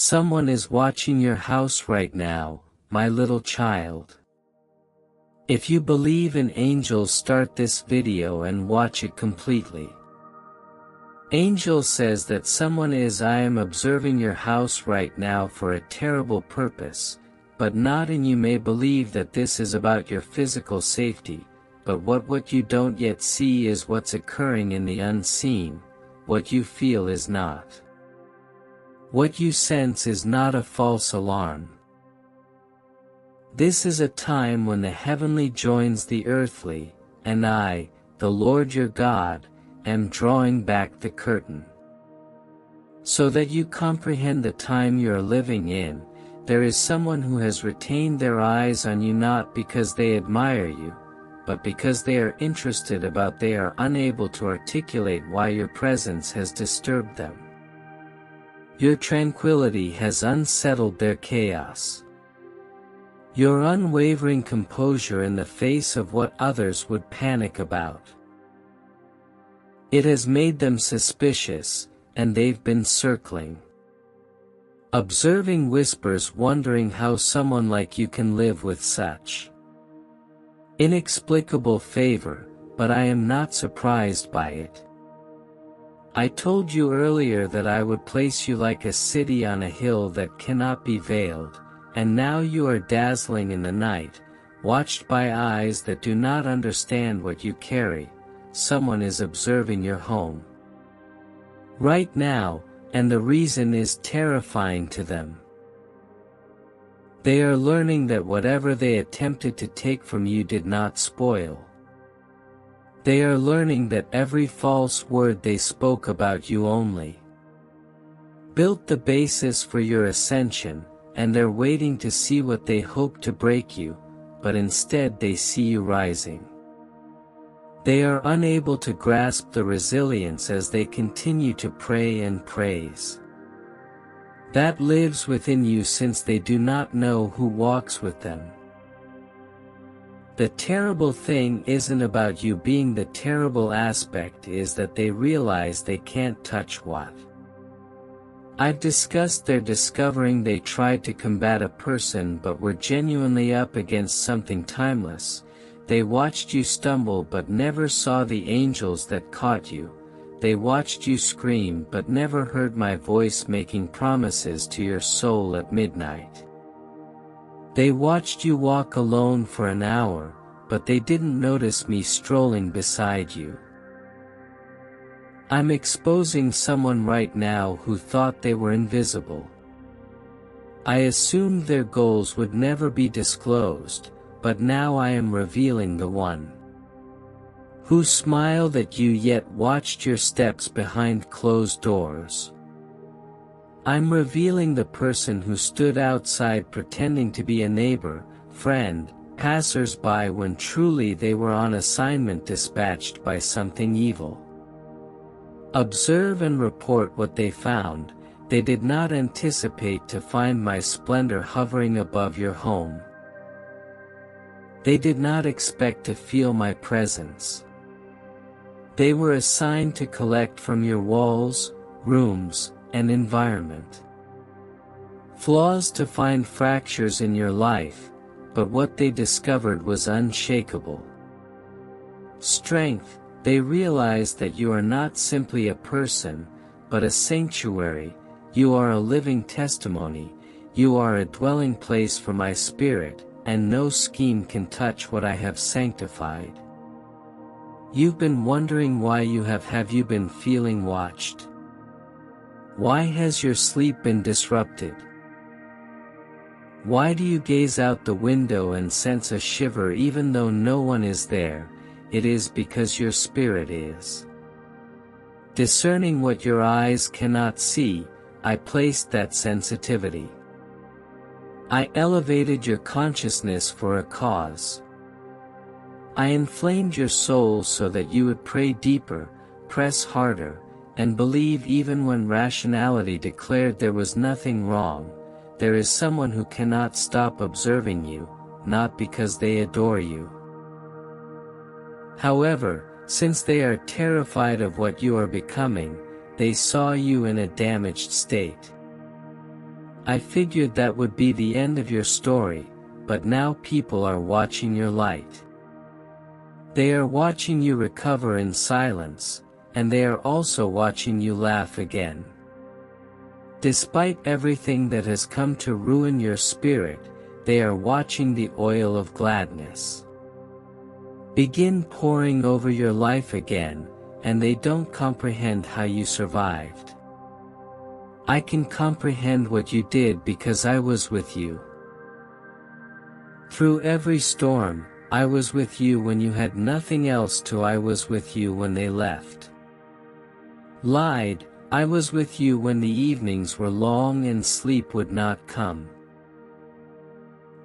Someone is watching your house right now, my little child. If you believe in angels, start this video and watch it completely. Angel says that someone is I am observing your house right now for a terrible purpose, but not and you may believe that this is about your physical safety, but what you don't yet see is what's occurring in the unseen, what you feel is not. What you sense is not a false alarm. This is a time when the heavenly joins the earthly, and I, the Lord your God, am drawing back the curtain. So that you comprehend the time you are living in, there is someone who has retained their eyes on you not because they admire you, but because they are interested about they are unable to articulate why your presence has disturbed them. Your tranquility has unsettled their chaos. Your unwavering composure in the face of what others would panic about. It has made them suspicious, and they've been circling. Observing whispers, wondering how someone like you can live with such inexplicable favor, but I am not surprised by it. I told you earlier that I would place you like a city on a hill that cannot be veiled, and now you are dazzling in the night, watched by eyes that do not understand what you carry. Someone is observing your home right now, and the reason is terrifying to them. They are learning that whatever they attempted to take from you did not spoil. They are learning that every false word they spoke about you only built the basis for your ascension, and they're waiting to see what they hope to break you, but instead they see you rising. They are unable to grasp the resilience as they continue to pray and praise that lives within you, since they do not know who walks with them. The terrible thing isn't about you being the terrible aspect, is that they realize they can't touch what I've discussed. They're discovering they tried to combat a person but were genuinely up against something timeless. They watched you stumble but never saw the angels that caught you. They watched you scream but never heard my voice making promises to your soul at midnight. They watched you walk alone for an hour, but they didn't notice me strolling beside you. I'm exposing someone right now who thought they were invisible. I assumed their goals would never be disclosed, but now I am revealing the one who smiled at you yet watched your steps behind closed doors. I'm revealing the person who stood outside pretending to be a neighbor, friend, passers-by when truly they were on assignment dispatched by something evil. Observe and report what they found. They did not anticipate to find my splendor hovering above your home. They did not expect to feel my presence. They were assigned to collect from your walls, rooms, and environment flaws to find fractures in your life, but what they discovered was unshakable strength. They realized that you are not simply a person, but a sanctuary. You are a living testimony. You are a dwelling place for my spirit, and no scheme can touch what I have sanctified. You've been wondering why you have you been feeling watched? Why has your sleep been disrupted? Why do you gaze out the window and sense a shiver even though no one is there? It is because your spirit is discerning what your eyes cannot see. I placed that sensitivity. I elevated your consciousness for a cause. I inflamed your soul so that you would pray deeper, press harder, and believe even when rationality declared there was nothing wrong. There is someone who cannot stop observing you, not because they adore you. However, since they are terrified of what you are becoming, they saw you in a damaged state. I figured that would be the end of your story, but now people are watching your light. They are watching you recover in silence, and they are also watching you laugh again. Despite everything that has come to ruin your spirit, they are watching the oil of gladness begin pouring over your life again, and they don't comprehend how you survived. I can comprehend what you did because I was with you. Through every storm, I was with you when you had nothing else to. I was with you when they left. Lied, I was with you when the evenings were long and sleep would not come.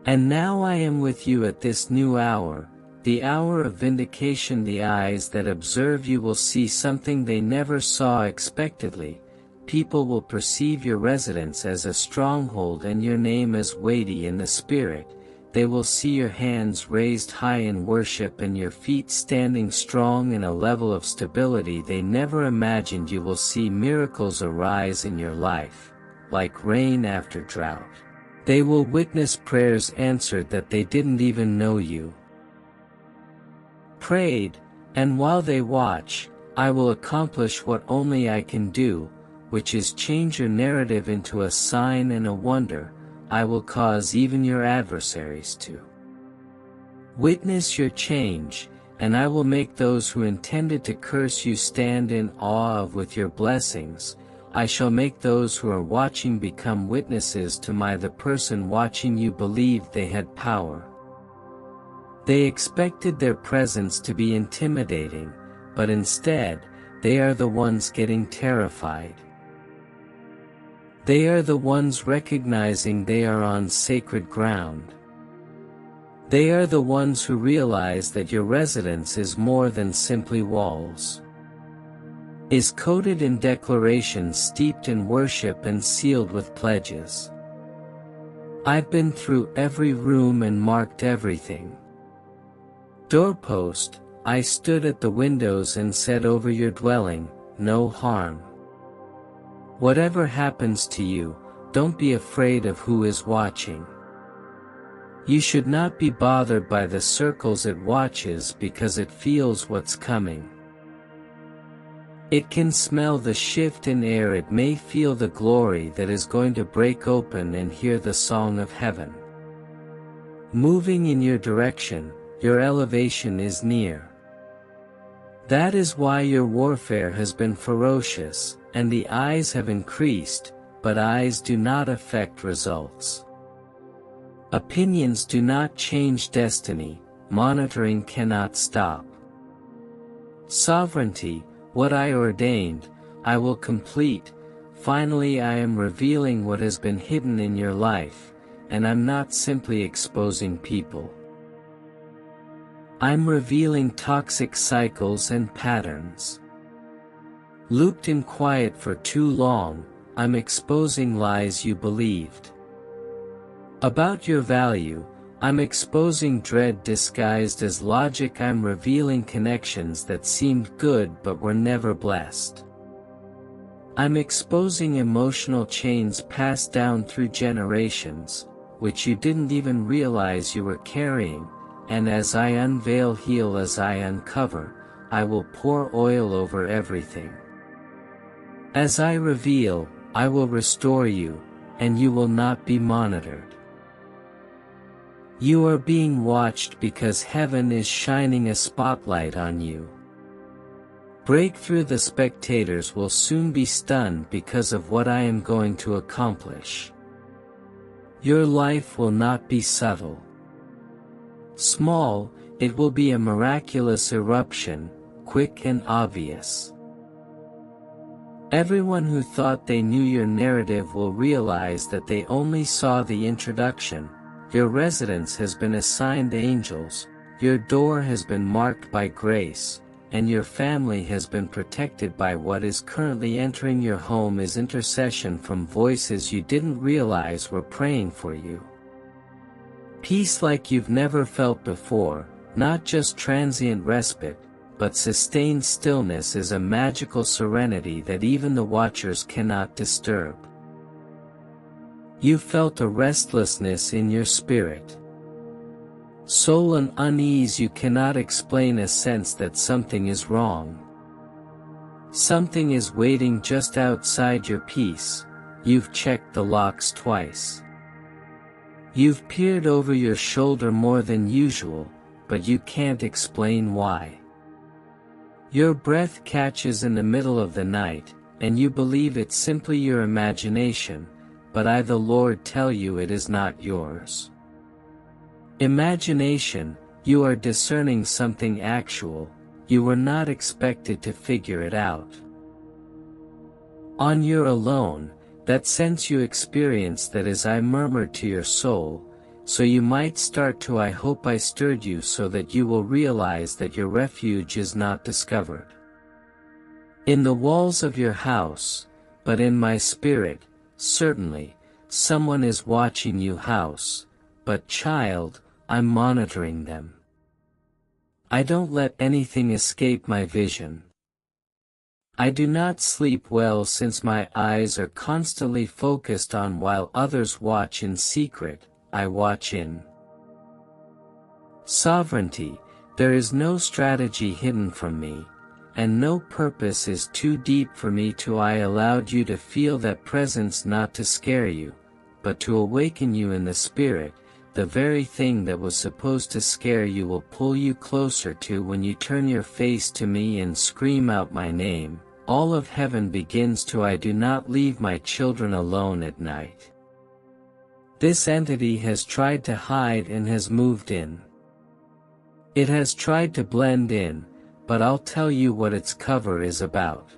And now I am with you at this new hour, the hour of vindication. The eyes that observe you will see something they never saw expectedly. People will perceive your residence as a stronghold and your name as weighty in the spirit. They will see your hands raised high in worship and your feet standing strong in a level of stability they never imagined. You will see miracles arise in your life, like rain after drought. They will witness prayers answered that they didn't even know you prayed, and while they watch, I will accomplish what only I can do, which is change your narrative into a sign and a wonder. I will cause even your adversaries to witness your change, and I will make those who intended to curse you stand in awe of with your blessings. I shall make those who are watching become witnesses to my. The person watching you believed they had power. They expected their presence to be intimidating, but instead, they are the ones getting terrified. They are the ones recognizing they are on sacred ground. They are the ones who realize that your residence is more than simply walls. Is coated in declarations steeped in worship and sealed with pledges. I've been through every room and marked everything. Doorpost, I stood at the windows and said over your dwelling, no harm. Whatever happens to you, don't be afraid of who is watching. You should not be bothered by the circles it watches because it feels what's coming. It can smell the shift in air. It may feel the glory that is going to break open and hear the song of heaven moving in your direction. Your elevation is near. That is why your warfare has been ferocious, and the eyes have increased, but eyes do not affect results. Opinions do not change destiny, monitoring cannot stop. Sovereignty, what I ordained, I will complete. Finally I am revealing what has been hidden in your life, and I'm not simply exposing people. I'm revealing toxic cycles and patterns. Looped in quiet for too long, I'm exposing lies you believed. About your value, I'm exposing dread disguised as logic. I'm revealing connections that seemed good but were never blessed. I'm exposing emotional chains passed down through generations, which you didn't even realize you were carrying. And as I unveil, heal as I uncover, I will pour oil over everything. As I reveal, I will restore you, and you will not be monitored. You are being watched because heaven is shining a spotlight on you. Breakthrough. The spectators will soon be stunned because of what I am going to accomplish. Your life will not be subtle. Small, it will be a miraculous eruption, quick and obvious. Everyone who thought they knew your narrative will realize that they only saw the introduction. Your residence has been assigned angels, your door has been marked by grace, and your family has been protected by what is currently entering your home is intercession from voices you didn't realize were praying for you. Peace like you've never felt before, not just transient respite, but sustained stillness is a magical serenity that even the watchers cannot disturb. You felt a restlessness in your spirit. Soul and unease. You cannot explain a sense that something is wrong. Something is waiting just outside your peace. You've checked the locks twice. You've peered over your shoulder more than usual, but you can't explain why. Your breath catches in the middle of the night, and you believe it's simply your imagination, but I the Lord tell you it is not yours. Imagination, you are discerning something actual, you were not expected to figure it out. On your alone, that sense you experience that as I murmured to your soul, so you might start to I hope I stirred you so that you will realize that your refuge is not discovered in the walls of your house, but in my spirit. Certainly, someone is watching you house, but child, I'm monitoring them. I don't let anything escape my vision. I do not sleep well since my eyes are constantly focused on while others watch in secret, I watch in sovereignty. There is no strategy hidden from me, and no purpose is too deep for me to I allowed you to feel that presence not to scare you, but to awaken you in the spirit. The very thing that was supposed to scare you will pull you closer to when you turn your face to me and scream out my name. All of heaven begins to I do not leave my children alone at night. This entity has tried to hide and has moved in. It has tried to blend in, but I'll tell you what its cover is about.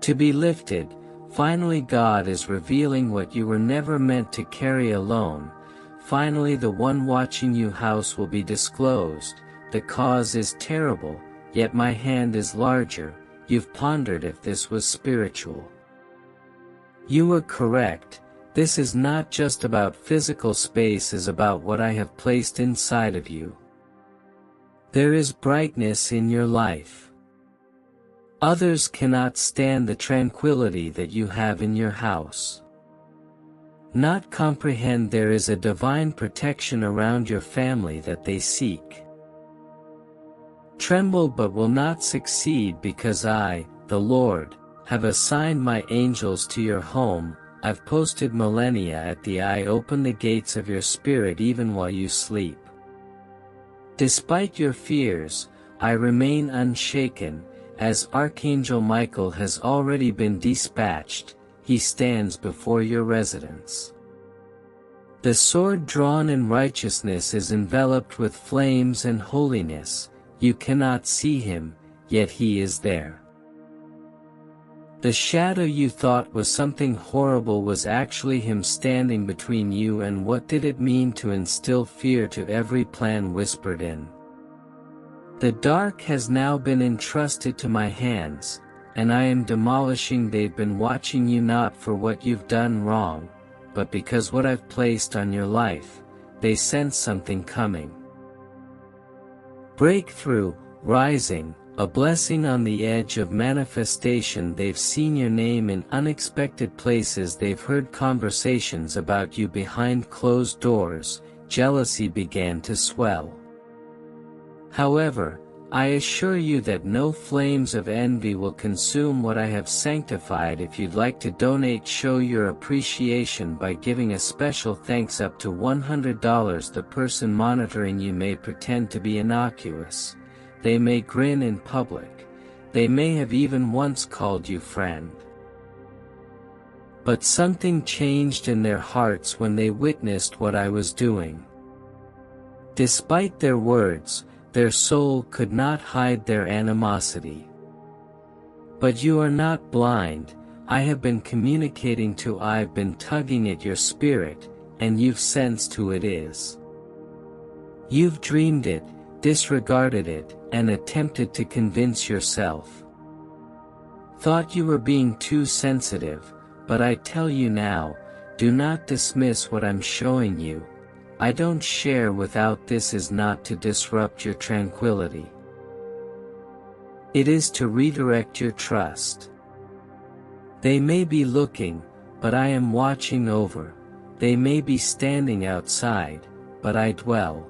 To be lifted. Finally God is revealing what you were never meant to carry alone. Finally the one watching you house will be disclosed. The cause is terrible, yet my hand is larger. You've pondered if this was spiritual. You were correct. This is not just about physical space, is about what I have placed inside of you. There is brightness in your life. Others cannot stand the tranquility that you have in your house. Not comprehend there is a divine protection around your family that they seek. Tremble but will not succeed because I, the Lord, have assigned my angels to your home. I've posted millennia at the eye. Open the gates of your spirit even while you sleep. Despite your fears, I remain unshaken. As Archangel Michael has already been dispatched, he stands before your residence. The sword drawn in righteousness is enveloped with flames and holiness. You cannot see him, yet he is there. The shadow you thought was something horrible was actually him standing between you and what did it mean to instill fear to every plan whispered in. The dark has now been entrusted to my hands, and I am demolishing. They've been watching you not for what you've done wrong, but because what I've placed on your life. They sense something coming. Breakthrough, rising, a blessing on the edge of manifestation. They've seen your name in unexpected places. They've heard conversations about you behind closed doors. Jealousy began to swell. However, I assure you that no flames of envy will consume what I have sanctified. If you'd like to donate, show your appreciation by giving a special thanks up to $100. The person monitoring you may pretend to be innocuous. They may grin in public. They may have even once called you friend. But something changed in their hearts when they witnessed what I was doing. Despite their words, their soul could not hide their animosity. But you are not blind. I have been communicating to. I've been tugging at your spirit, and you've sensed who it is. You've dreamed it, disregarded it, and attempted to convince yourself. Thought you were being too sensitive, but I tell you now, do not dismiss what I'm showing you. I don't share without. This is not to disrupt your tranquility. It is to redirect your trust. They may be looking, but I am watching over. They may be standing outside, but I dwell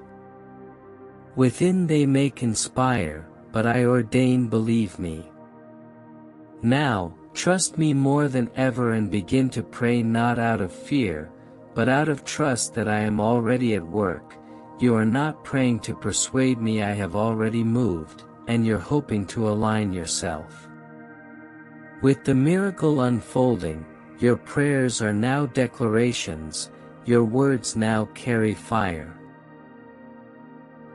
within. They may conspire, but I ordain, believe me. Now, trust me more than ever and begin to pray, not out of fear, but out of trust that I am already at work. You are not praying to persuade me, I have already moved, and you're hoping to align yourself with the miracle unfolding. Your prayers are now declarations, your words now carry fire.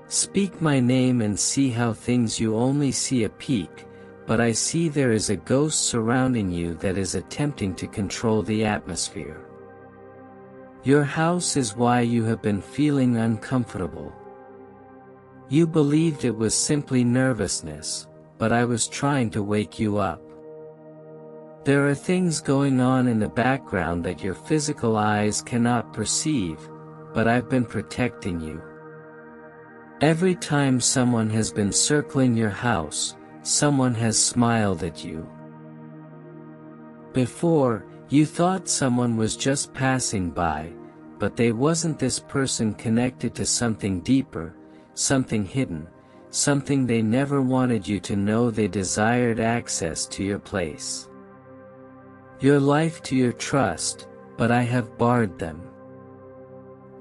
Speak my name and see how things. You only see a peak, but I see there is a ghost surrounding you that is attempting to control the atmosphere. Your house is why you have been feeling uncomfortable. You believed it was simply nervousness, but I was trying to wake you up. There are things going on in the background that your physical eyes cannot perceive, but I've been protecting you. Every time someone has been circling your house, someone has smiled at you. Before, you thought someone was just passing by, but they wasn't. This person connected to something deeper, something hidden, something they never wanted you to know. They desired access to your place, your life, to your trust, but I have barred them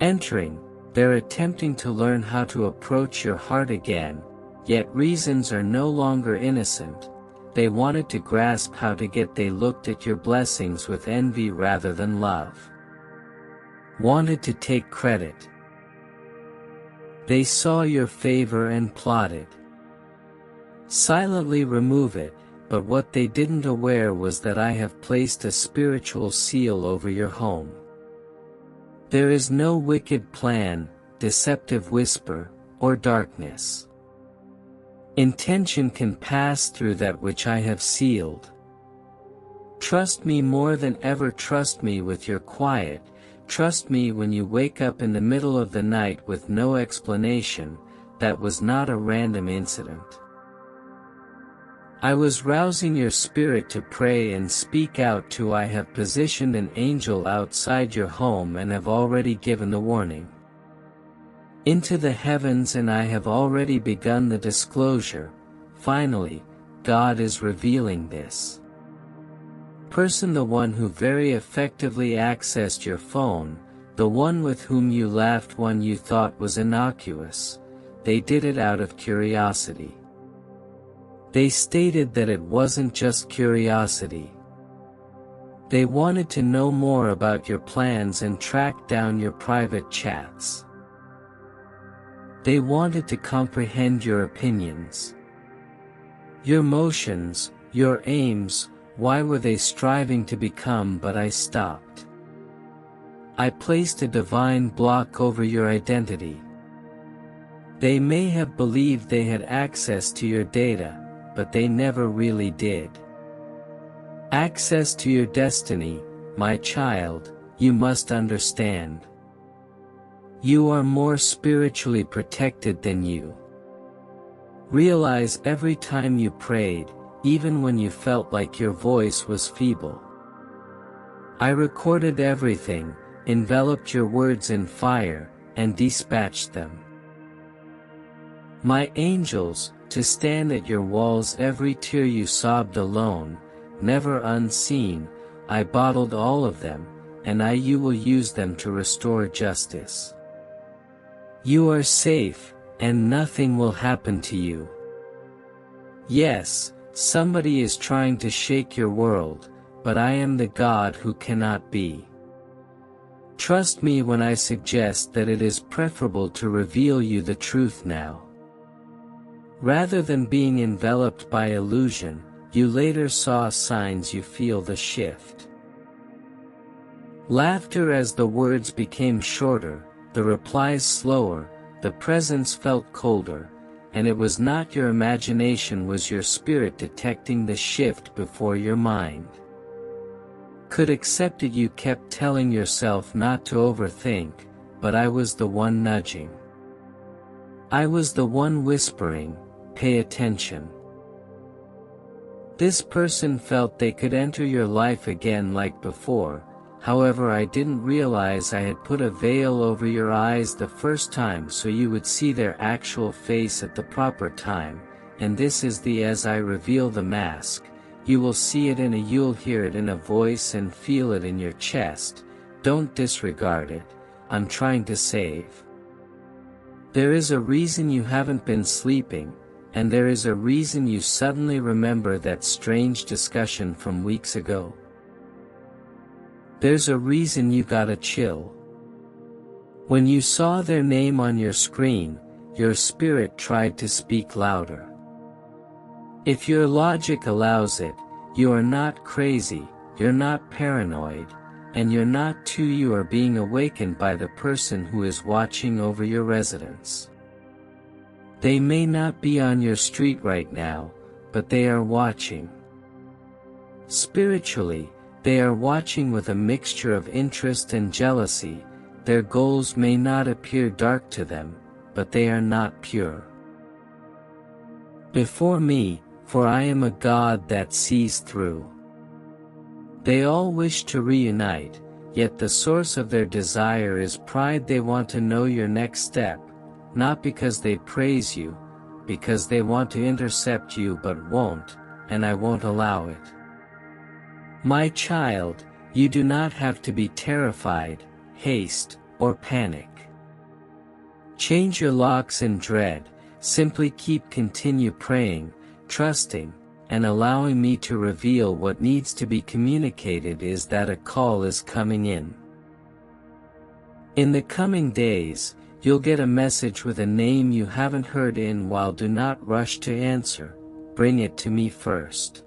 entering. They're attempting to learn how to approach your heart again, yet reasons are no longer innocent. They wanted to grasp how to get. They looked at your blessings with envy rather than love. Wanted to take credit. They saw your favor and plotted silently remove it, but what they didn't aware was that I have placed a spiritual seal over your home. There is no wicked plan, deceptive whisper, or darkness intention can pass through that which I have sealed. Trust me more than ever. Trust me with your quiet. Trust me when you wake up in the middle of the night with no explanation. That was not a random incident. I was rousing your spirit to pray and speak out to. I have positioned an angel outside your home and have already given the warning into the heavens, and I have already begun the disclosure. Finally, God is revealing this person, the one who very effectively accessed your phone, the one with whom you laughed, one you thought was innocuous. They did it out of curiosity. They stated that it wasn't just curiosity. They wanted to know more about your plans and track down your private chats. They wanted to comprehend your opinions, your motions, your aims. Why were they striving to become? But I stopped. I placed a divine block over your identity. They may have believed they had access to your data, but they never really did. Access to your destiny, my child. You must understand. You are more spiritually protected than you realize. Every time you prayed, even when you felt like your voice was feeble, I recorded everything, enveloped your words in fire, and dispatched them. My angels, to stand at your walls. Every tear you sobbed alone, never unseen, I bottled all of them, and you will use them to restore justice. You are safe, and nothing will happen to you. Yes, somebody is trying to shake your world, but I am the God who cannot be. Trust me when I suggest that it is preferable to reveal you the truth now. Rather than being enveloped by illusion, you later saw signs. You feel the shift. Laughter as the words became shorter, the replies slower, the presence felt colder, and it was not your imagination, was your spirit detecting the shift before your mind could accept it. You kept telling yourself not to overthink, but I was the one nudging. I was the one whispering, pay attention. This person felt they could enter your life again like before, however I didn't realize I had put a veil over your eyes the first time so you would see their actual face at the proper time, and this is the as I reveal the mask, you will see it you'll hear it in a voice and feel it in your chest. Don't disregard it, I'm trying to save. There is a reason you haven't been sleeping, and there is a reason you suddenly remember that strange discussion from weeks ago. There's a reason you got a chill. When you saw their name on your screen, your spirit tried to speak louder. If your logic allows it, you are not crazy, you're not paranoid, and you're not too. You are being awakened by the person who is watching over your residence. They may not be on your street right now, but they are watching. Spiritually, they are watching with a mixture of interest and jealousy. Their goals may not appear dark to them, but they are not pure. Before me, for I am a God that sees through. They all wish to reunite, yet the source of their desire is pride. They want to know your next step, not because they praise you, because they want to intercept you but won't, and I won't allow it. My child, you do not have to be terrified, haste, or panic. Change your locks in dread, simply continue praying, trusting, and allowing me to reveal what needs to be communicated is that a call is coming in. In the coming days, you'll get a message with a name you haven't heard in while. Do not rush to answer, bring it to me first.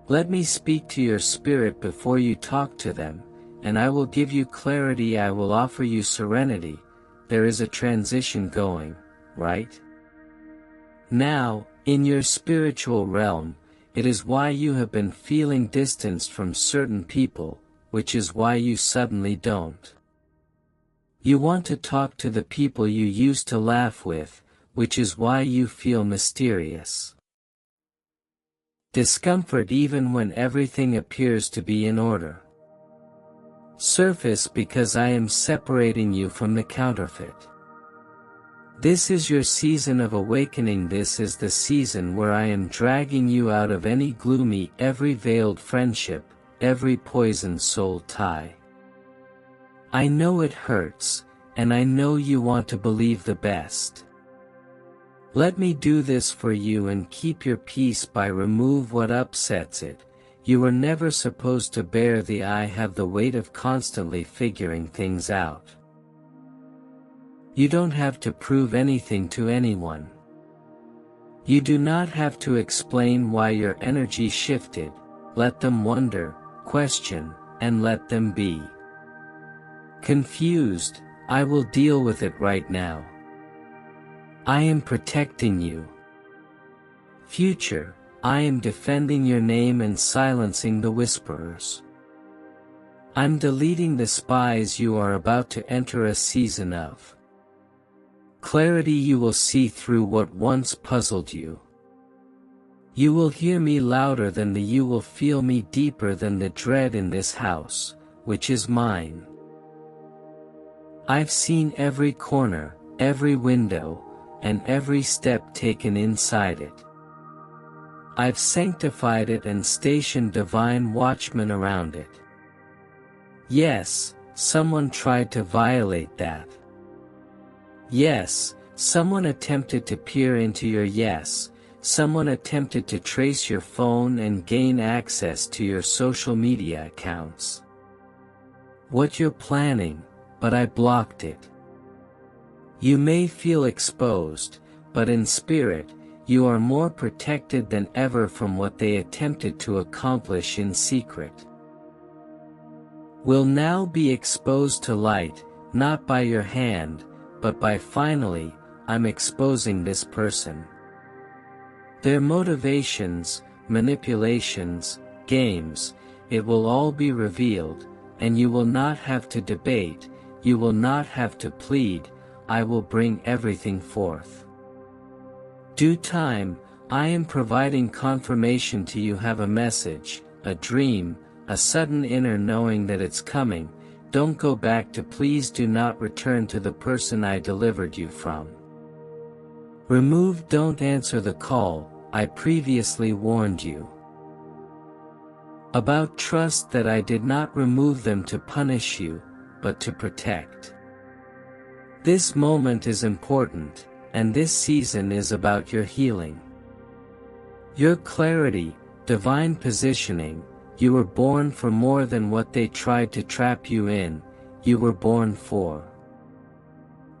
Let me speak to your spirit before you talk to them, and I will give you clarity. I will offer you serenity. There is a transition going, right? Now, in your spiritual realm, it is why you have been feeling distanced from certain people, which is why you suddenly don't. You want to talk to the people you used to laugh with, which is why you feel mysterious. Discomfort even when everything appears to be in order. Surface because I am separating you from the counterfeit. This is your season of awakening. This is the season where I am dragging you out of any gloomy, every veiled friendship, every poisoned soul tie. I know it hurts, and I know you want to believe the best. Let me do this for you and keep your peace by remove what upsets it. You were never supposed to bear the I have the weight of constantly figuring things out. You don't have to prove anything to anyone. You do not have to explain why your energy shifted. Let them wonder, question, and let them be confused. I will deal with it right now. I am protecting you. Future, I am defending your name and silencing the whisperers. I'm deleting the spies. You are about to enter a season of clarity. You will see through what once puzzled you. You will hear me louder than you will feel me deeper than the dread in this house, which is mine. I've seen every corner, every window, and every step taken inside it. I've sanctified it and stationed divine watchmen around it. Yes, someone tried to violate that. Yes, someone attempted to peer into your yes, someone attempted to trace your phone and gain access to your social media accounts. What you're planning, but I blocked it. You may feel exposed, but in spirit, you are more protected than ever from what they attempted to accomplish in secret. Will now be exposed to light, not by your hand, but by finally, I'm exposing this person. Their motivations, manipulations, games, it will all be revealed, and you will not have to debate, you will not have to plead, I will bring everything forth. Due time, I am providing confirmation to you. Have a message, a dream, a sudden inner knowing that it's coming. Don't go back to, please do not return to the person I delivered you from. Remove, don't answer the call, I previously warned you about. Trust that I did not remove them to punish you, but to protect. This moment is important, and this season is about your healing. Your clarity, divine positioning. You were born for more than what they tried to trap you in, you were born for.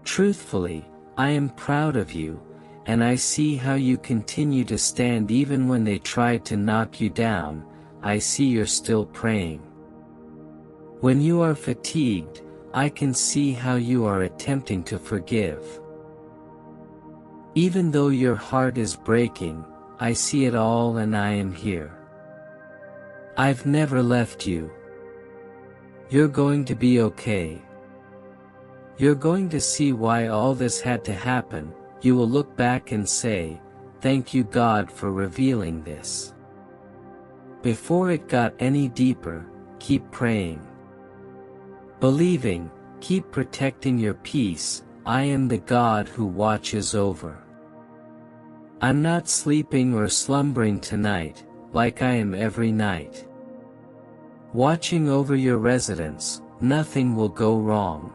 Truthfully, I am proud of you, and I see how you continue to stand even when they tried to knock you down. I see you're still praying. When you are fatigued, I can see how you are attempting to forgive. Even though your heart is breaking, I see it all and I am here. I've never left you. You're going to be okay. You're going to see why all this had to happen. You will look back and say, thank you God for revealing this. Before it got any deeper, keep praying. Believing, keep protecting your peace. I am the God who watches over. I'm not sleeping or slumbering tonight, like I am every night. Watching over your residence, nothing will go wrong.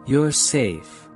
You're safe.